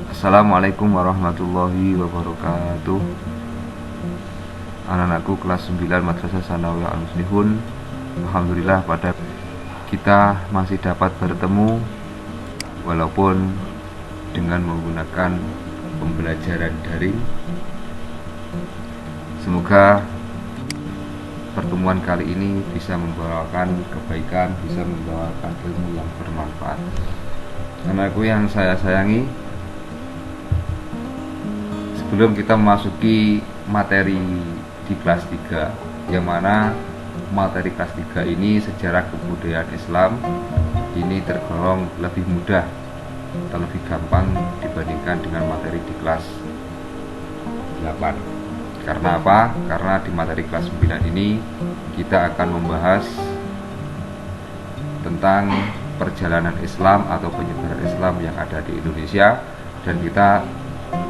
Assalamualaikum warahmatullahi wabarakatuh. Anak-anakku kelas 9 Madrasah Sanawiyah Al-Muslihun. Alhamdulillah pada kita masih dapat bertemu walaupun dengan menggunakan pembelajaran daring. Semoga pertemuan kali ini bisa membawakan kebaikan, bisa membawakan ilmu yang bermanfaat. Anakku yang saya sayangi, sebelum kita memasuki materi di kelas 3, yang mana materi kelas 3 ini sejarah kebudayaan Islam, ini tergolong lebih mudah atau lebih gampang dibandingkan dengan materi di kelas 8. Karena apa? Karena di materi kelas 9 ini kita akan membahas tentang perjalanan Islam atau penyebaran Islam yang ada di Indonesia, dan kita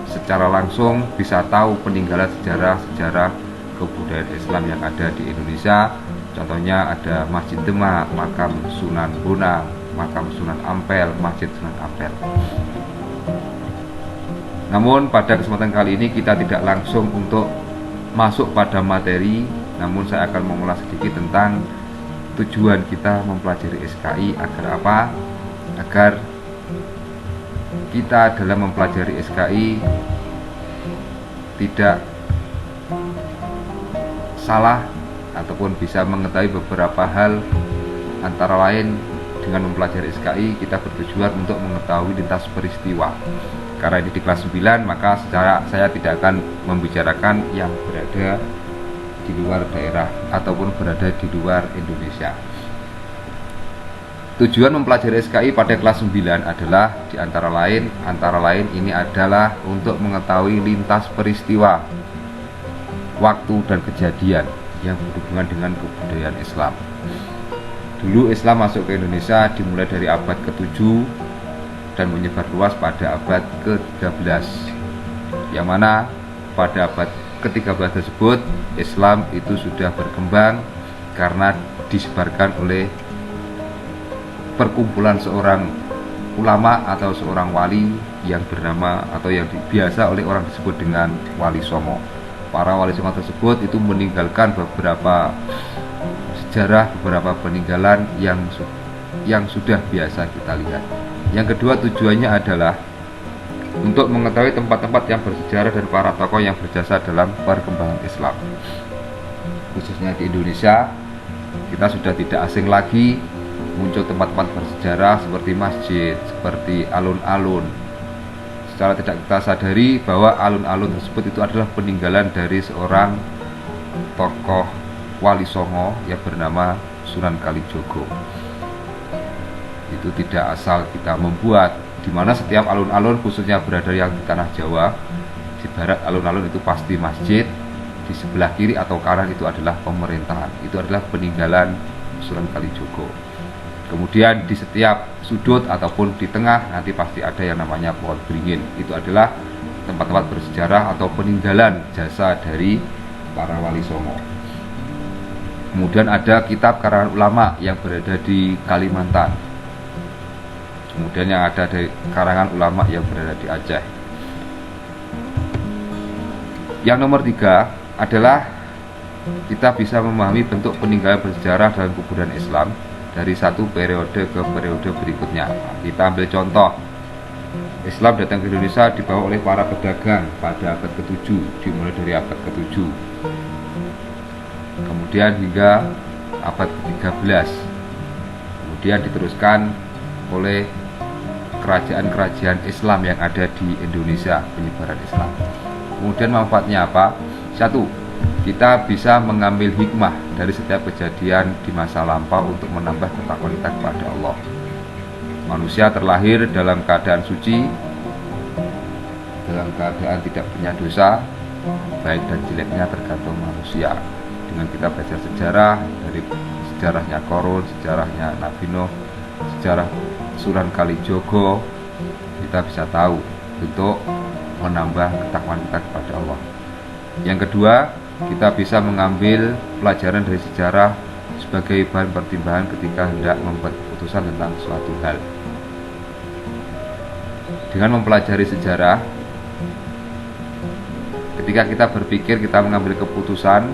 secara langsung bisa tahu peninggalan sejarah kebudayaan Islam yang ada di Indonesia. Contohnya ada Masjid Demak, Makam Sunan Bonang, Makam Sunan Ampel, Masjid Sunan Ampel. Namun pada kesempatan kali ini kita tidak langsung untuk masuk pada materi, namun saya akan mengulas sedikit tentang tujuan kita mempelajari SKI agar apa? Agar kita dalam mempelajari SKI tidak salah ataupun bisa mengetahui beberapa hal. Antara lain, dengan mempelajari SKI kita bertujuan untuk mengetahui lintas peristiwa. Karena ini di kelas 9, maka saya tidak akan membicarakan yang berada di luar daerah ataupun berada di luar Indonesia. Tujuan mempelajari SKI pada kelas 9 adalah antara lain ini adalah untuk mengetahui lintas peristiwa, waktu dan kejadian yang berhubungan dengan kebudayaan Islam. Dulu Islam masuk ke Indonesia dimulai dari abad ke-7 dan menyebar luas pada abad ke-13. Yang mana pada abad ke-13 tersebut Islam itu sudah berkembang karena disebarkan oleh perkumpulan seorang ulama atau seorang wali yang bernama atau yang biasa oleh orang disebut dengan Wali Songo. Para wali songo tersebut itu meninggalkan beberapa sejarah, beberapa peninggalan yang sudah biasa kita lihat. Yang kedua, tujuannya adalah untuk mengetahui tempat-tempat yang bersejarah dan para tokoh yang berjasa dalam perkembangan Islam. Khususnya di Indonesia, kita sudah tidak asing lagi muncul tempat-tempat bersejarah seperti masjid, seperti alun-alun. Secara tidak kita sadari bahwa alun-alun tersebut itu adalah peninggalan dari seorang tokoh Wali Songo yang bernama Sunan Kalijogo. Itu tidak asal kita membuat, di mana setiap alun-alun khususnya berada yang di tanah Jawa, di barat alun-alun itu pasti masjid, di sebelah kiri atau kanan itu adalah pemerintahan, itu adalah peninggalan Sunan Kalijogo. Kemudian di setiap sudut ataupun di tengah nanti pasti ada yang namanya pohon beringin. Itu adalah tempat-tempat bersejarah atau peninggalan jasa dari para wali songo. Kemudian ada kitab karangan ulama yang berada di Kalimantan. Kemudian yang ada dari karangan ulama yang berada di Aceh. Yang nomor 3 adalah kita bisa memahami bentuk peninggalan bersejarah dalam kebudayaan Islam dari satu periode ke periode berikutnya. Kita ambil contoh, Islam datang ke Indonesia dibawa oleh para pedagang pada abad ke-7, dimulai dari abad ke-7. Kemudian hingga abad ke-13. Kemudian diteruskan oleh kerajaan-kerajaan Islam yang ada di Indonesia, penyebaran Islam. Kemudian manfaatnya apa? 1. Kita bisa mengambil hikmah dari setiap kejadian di masa lampau untuk menambah ketakwaan kita kepada Allah. Manusia terlahir dalam keadaan suci, dalam keadaan tidak punya dosa, baik dan jeleknya tergantung manusia. Dengan kita belajar sejarah, dari sejarahnya Korun, sejarahnya Nabi Nuh, sejarah Sunan Kalijogo, kita bisa tahu untuk menambah ketakwaan kita kepada Allah. Yang kedua, kita bisa mengambil pelajaran dari sejarah sebagai bahan pertimbangan ketika hendak membuat keputusan tentang suatu hal. Dengan mempelajari sejarah, ketika kita berpikir, kita mengambil keputusan,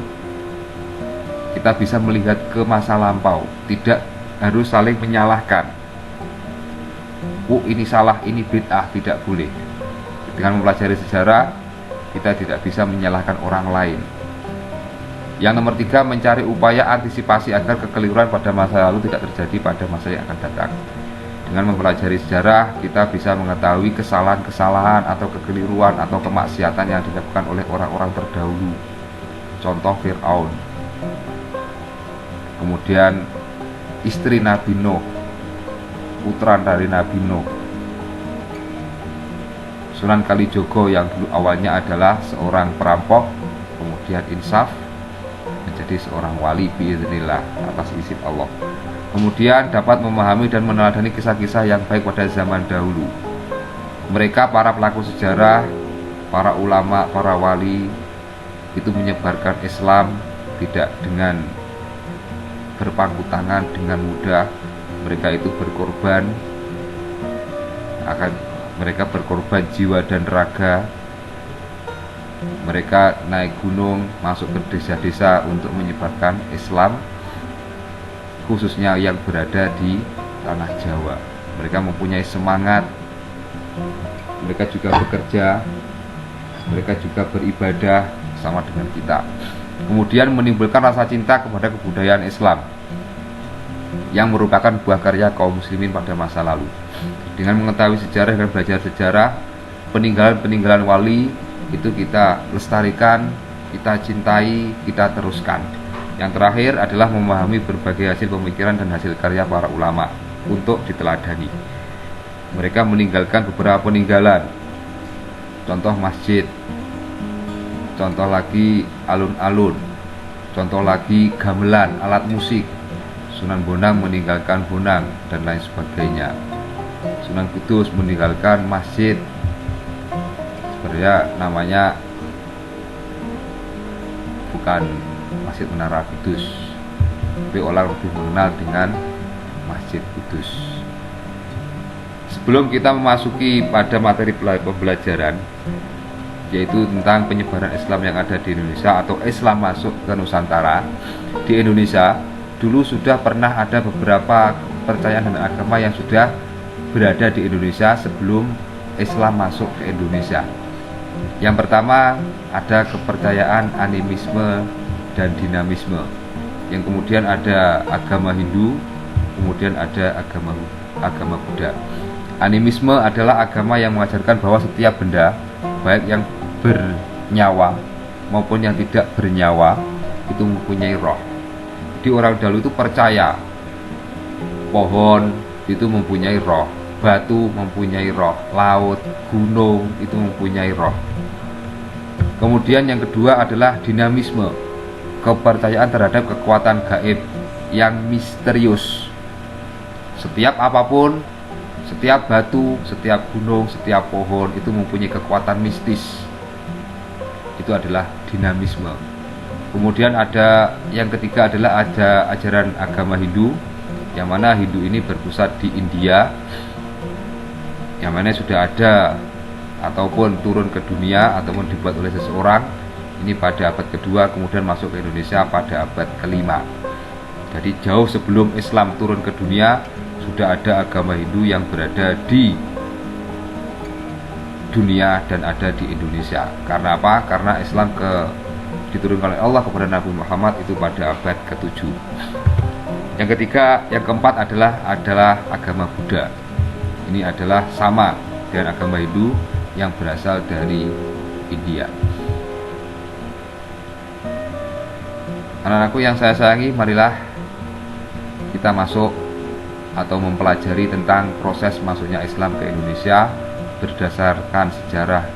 kita bisa melihat ke masa lampau, tidak harus saling menyalahkan. Ini salah, ini bid'ah, tidak boleh. Dengan mempelajari sejarah, kita tidak bisa menyalahkan orang lain. Yang nomor 3, mencari upaya antisipasi agar kekeliruan pada masa lalu tidak terjadi pada masa yang akan datang. Dengan mempelajari sejarah, kita bisa mengetahui kesalahan-kesalahan atau kekeliruan atau kemaksiatan yang dilakukan oleh orang-orang terdahulu. Contoh Fir'aun. Kemudian istri Nabi Nuh, putra dari Nabi Nuh. Sunan Kalijogo yang dulu awalnya adalah seorang perampok, kemudian insaf menjadi seorang wali biiznillah atas izin Allah. Kemudian dapat memahami dan meneladani kisah-kisah yang baik pada zaman dahulu. Mereka, para pelaku sejarah, para ulama, para wali, itu menyebarkan Islam tidak dengan berpangku tangan dengan mudah. Mereka itu berkorban, mereka berkorban jiwa dan raga. Mereka naik gunung, masuk ke desa-desa untuk menyebarkan Islam, khususnya yang berada di tanah Jawa. Mereka mempunyai semangat, mereka juga bekerja, mereka juga beribadah sama dengan kita. Kemudian menimbulkan rasa cinta kepada kebudayaan Islam yang merupakan buah karya kaum muslimin pada masa lalu. Dengan mengetahui sejarah dan belajar sejarah, peninggalan-peninggalan wali itu kita lestarikan, kita cintai, kita teruskan. Yang terakhir adalah memahami berbagai hasil pemikiran dan hasil karya para ulama untuk diteladani. Mereka meninggalkan beberapa peninggalan, contoh masjid, contoh lagi alun-alun, contoh lagi gamelan, alat musik. Sunan Bonang meninggalkan bonang dan lain sebagainya. Sunan Kudus meninggalkan masjid, sebenarnya namanya bukan Masjid Menara Kudus, tapi orang lebih mengenal dengan Masjid Kudus. Sebelum kita memasuki pada materi pembelajaran, yaitu tentang penyebaran Islam yang ada di Indonesia atau Islam masuk ke Nusantara. Di Indonesia dulu sudah pernah ada beberapa kepercayaan dan agama yang sudah berada di Indonesia sebelum Islam masuk ke Indonesia. Yang pertama ada kepercayaan animisme dan dinamisme. Yang kemudian ada agama Hindu, kemudian ada agama Buddha. Animisme adalah agama yang mengajarkan bahwa setiap benda, baik yang bernyawa maupun yang tidak bernyawa, itu mempunyai roh. Jadi orang dahulu itu percaya pohon itu mempunyai roh, batu mempunyai roh, laut, gunung itu mempunyai roh. Kemudian yang kedua adalah dinamisme, kepercayaan terhadap kekuatan gaib yang misterius. Setiap apapun, setiap batu, setiap gunung, setiap pohon itu mempunyai kekuatan mistis. Itu adalah dinamisme. Kemudian ada yang ketiga adalah ada ajaran agama Hindu, yang mana Hindu ini berpusat di India, yang mana sudah ada ataupun turun ke dunia ataupun dibuat oleh seseorang ini pada abad kedua, kemudian masuk ke Indonesia pada abad kelima. Jadi jauh sebelum Islam turun ke dunia sudah ada agama Hindu yang berada di dunia dan ada di Indonesia. Karena apa? Karena Islam diturunkan oleh Allah kepada Nabi Muhammad itu pada abad ke-7. Yang ketiga, yang keempat adalah agama Buddha. Ini adalah sama dengan agama Hindu yang berasal dari India. Anak-anakku yang saya sayangi, marilah kita masuk atau mempelajari tentang proses masuknya Islam ke Indonesia berdasarkan sejarah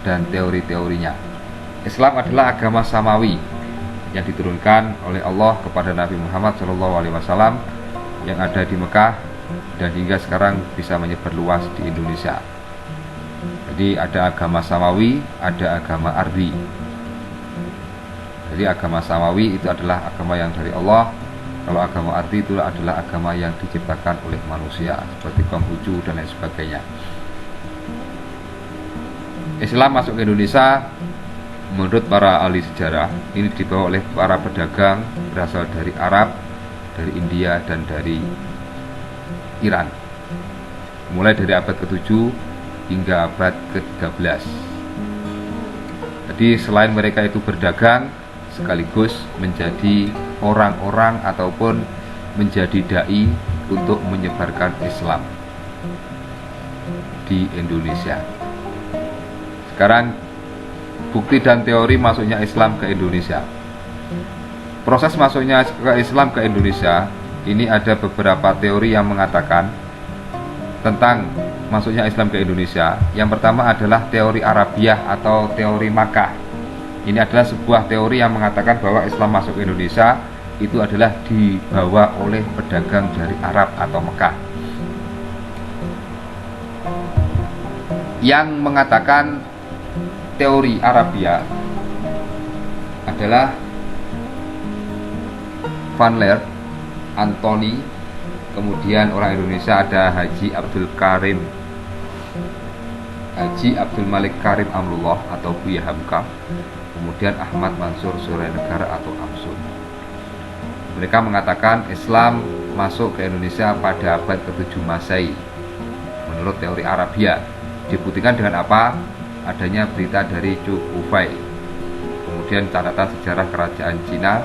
dan teori-teorinya. Islam adalah agama samawi yang diturunkan oleh Allah kepada Nabi Muhammad SAW yang ada di Mekah dan hingga sekarang bisa menyebar luas di Indonesia. Jadi ada agama samawi, ada agama ardi. Jadi agama samawi itu adalah agama yang dari Allah, Kalau agama arti itu adalah agama yang diciptakan oleh manusia, seperti Konghucu dan lain sebagainya. Islam masuk ke Indonesia menurut para ahli sejarah ini dibawa oleh para pedagang berasal dari Arab, dari India, dan dari Iran, mulai dari abad ke-7 hingga abad ke-13. Jadi selain mereka itu berdagang, sekaligus menjadi orang-orang ataupun menjadi dai untuk menyebarkan Islam di Indonesia. Sekarang bukti dan teori masuknya Islam ke Indonesia. Proses masuknya ke Islam ke Indonesia ini ada beberapa teori yang mengatakan tentang masuknya Islam ke Indonesia. Yang pertama adalah teori Arabiah atau teori Makkah. Ini adalah sebuah teori yang mengatakan bahwa Islam masuk ke Indonesia itu adalah dibawa oleh pedagang dari Arab atau Mekah. Yang mengatakan teori Arabiah adalah Van Leer, Anthony, kemudian orang Indonesia ada Haji Abdul Malik Karim Amrullah atau Buya Hamka, kemudian Ahmad Mansur Surenegara atau Amsun. Mereka mengatakan Islam masuk ke Indonesia pada abad ke-7 Masehi menurut teori Arabiah. Dibuktikan dengan apa? Adanya berita dari Chu Kufai, kemudian catatan sejarah kerajaan Cina,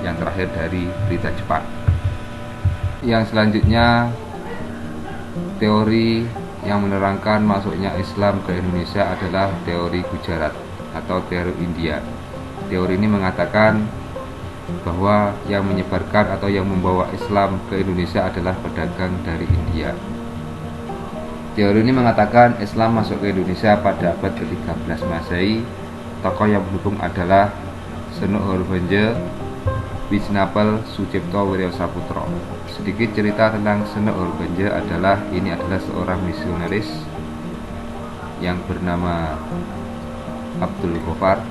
yang terakhir dari berita Jepang. Yang selanjutnya, teori yang menerangkan masuknya Islam ke Indonesia adalah teori Gujarat atau teori India. Teori ini mengatakan bahwa yang menyebarkan atau yang membawa Islam ke Indonesia adalah pedagang dari India. Teori ini mengatakan Islam masuk ke Indonesia pada abad ke-13 Masehi. Tokoh yang mendukung adalah Seno Horbanje, Wisnapel Sucipto Wiryo Saputro. Sedikit cerita tentang Seno Horbanje adalah seorang misionaris yang bernama Abdul Ghaffar,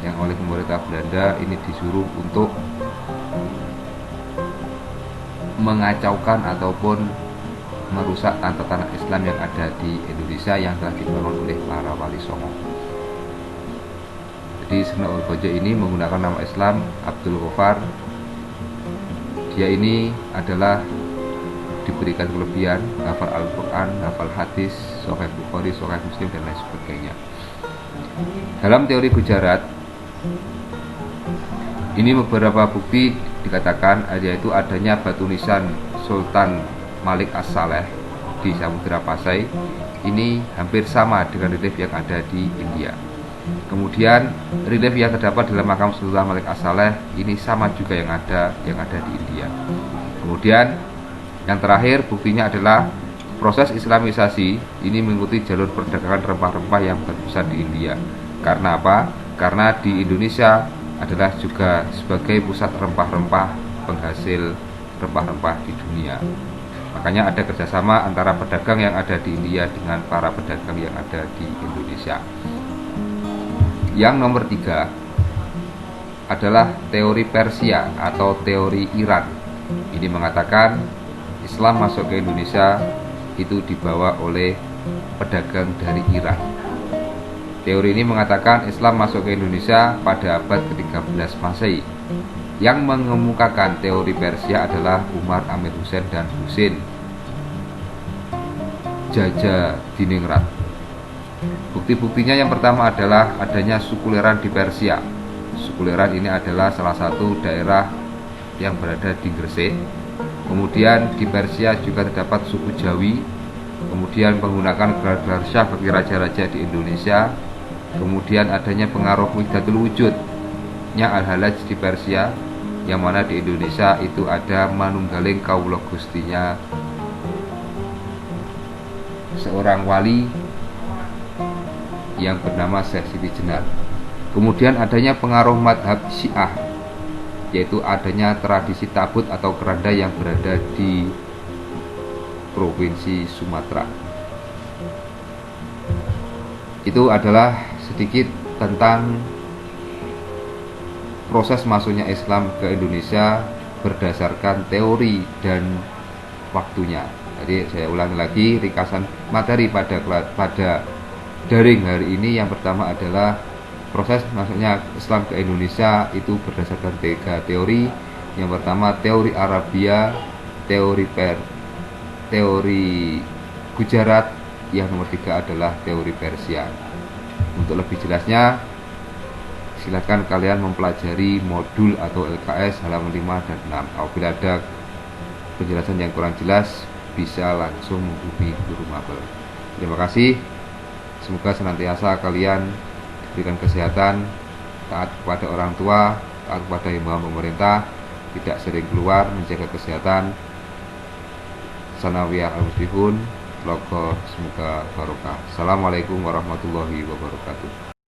yang oleh pemerintah Belanda ini disuruh untuk mengacaukan ataupun merusak tanah Islam yang ada di Indonesia yang telah dibangun oleh para wali songo. Jadi Seno Horbanje ini menggunakan nama Islam Abdul Ghaffar. Dia ini adalah diberikan kelebihan hafal Al-Quran, hafal hadis, Sahih Bukhari, Sahih Muslim, dan lain sebagainya. Dalam teori Gujarat ini beberapa bukti dikatakan, yaitu adanya batu nisan Sultan Malik As-Saleh di Samudra Pasai. Ini hampir sama dengan relief yang ada di India. Kemudian relief yang terdapat dalam makam Sultan Malik As-Saleh ini sama juga yang ada di India. Kemudian yang terakhir buktinya adalah proses Islamisasi ini mengikuti jalur perdagangan rempah-rempah yang berpusat di India. Karena apa? Karena di Indonesia adalah juga sebagai pusat rempah-rempah, penghasil rempah-rempah di dunia. Makanya ada kerjasama antara pedagang yang ada di India dengan para pedagang yang ada di Indonesia. Yang nomor 3 adalah teori Persia atau teori Iran. Ini mengatakan Islam masuk ke Indonesia itu dibawa oleh pedagang dari Iran. Teori ini mengatakan Islam masuk ke Indonesia pada abad ke-13 Masehi. Yang mengemukakan teori Persia adalah Umar Amir Hussein dan Husin Jaja Diningrat. Bukti-buktinya yang pertama adalah adanya suku Leran di Persia. Suku Leran ini adalah salah satu daerah yang berada di Gresik. Kemudian di Persia juga terdapat suku Jawi. Kemudian menggunakan gelar-gelar syah bagi raja-raja di Indonesia. Kemudian adanya pengaruh Wihdatul Wujudnya Al-Halaj di Persia, yang mana di Indonesia itu ada manunggaling kawula gustinya seorang wali yang bernama Syekh Siti Jenar. Kemudian adanya pengaruh madhab Syiah, yaitu adanya tradisi tabut atau keranda yang berada di Provinsi Sumatera. Itu adalah sedikit tentang proses masuknya Islam ke Indonesia berdasarkan teori dan waktunya. Jadi saya ulangi lagi ringkasan materi pada daring hari ini. Yang pertama adalah proses masuknya Islam ke Indonesia itu berdasarkan 3 teori. Yang pertama teori Arabia, teori Gujarat, yang nomor 3 adalah teori Persia. Untuk lebih jelasnya silakan kalian mempelajari modul atau LKS halaman 5 dan 6. Apabila ada penjelasan yang kurang jelas, bisa langsung menghubungi guru mapel. Terima kasih. Semoga senantiasa kalian diberikan kesehatan, taat kepada orang tua, taat kepada himbauan pemerintah, tidak sering keluar, menjaga kesehatan. Sanawiyah al-Musbihun, semoga barokah. Assalamualaikum warahmatullahi wabarakatuh.